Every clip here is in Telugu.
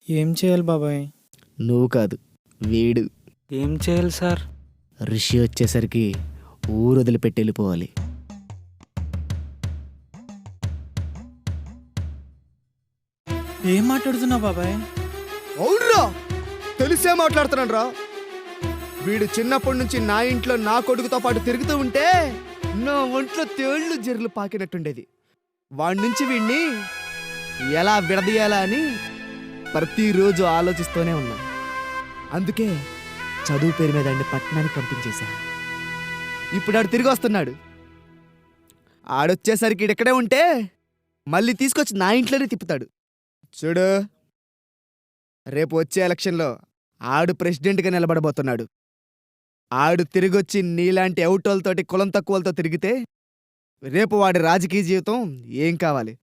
ఏం చేయాలి బాబాయ్? నువ్వు కాదు, వీడు. ఏం చేయాలి సార్? ఋషి వచ్చేసరికి ఊరు వదిలిపెట్టి వెళ్ళిపోవాలి. ఏం మాట్లాడుతున్నావు బాబాయ్? అవునరా, తెలిసే మాట్లాడుతున్నాను రా. వీడు చిన్నప్పటి నుంచి నా ఇంట్లో నా కొడుకుతో పాటు తిరుగుతూ ఉంటే నా ఒంట్లో తేళ్లు జర్లు పాకినట్టుండేది. వాడి నుంచి వీడిని ఎలా విడదీయాలా అని ప్రతిరోజు ఆలోచిస్తూనే ఉన్నా. అందుకే చదువు పేరు మీద అండి పట్టణానికి పంపించేశా. ఇప్పుడు ఆడు తిరిగి వస్తున్నాడు. ఆడొచ్చేసరికి ఇక్కడే ఉంటే మళ్ళీ తీసుకొచ్చి నా ఇంట్లోనే తిప్పుతాడు. చూడు, రేపు వచ్చే ఎలక్షన్లో ఆడు ప్రెసిడెంట్గా నిలబడబోతున్నాడు. ఆడు తిరిగొచ్చి నీలాంటి అవుటోలతోటి కులం తక్కువలతో తిరిగితే రేపు వాడి రాజకీయ జీవితం ఏం కావాలి?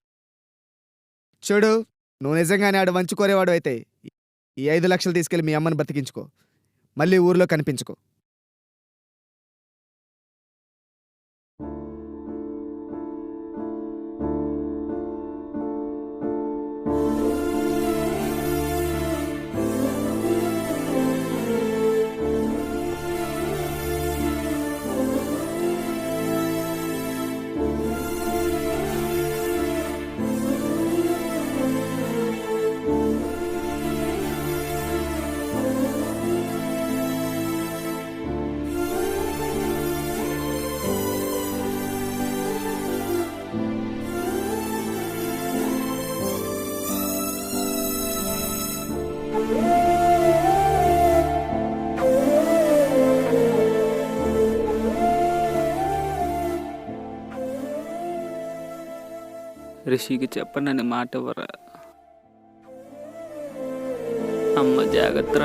చూడు, నువ్వు నిజంగానే ఆడు వంచుకోరేవాడు అయితే ఈ 5 లక్షలు తీసుకెళ్ళి మీ అమ్మని బతికించుకో. మళ్ళీ ఊర్లో కనిపించుకో. రిషికి చెప్పనని మాట ఇవ్వరా? అమ్మ జాగ్రత్త.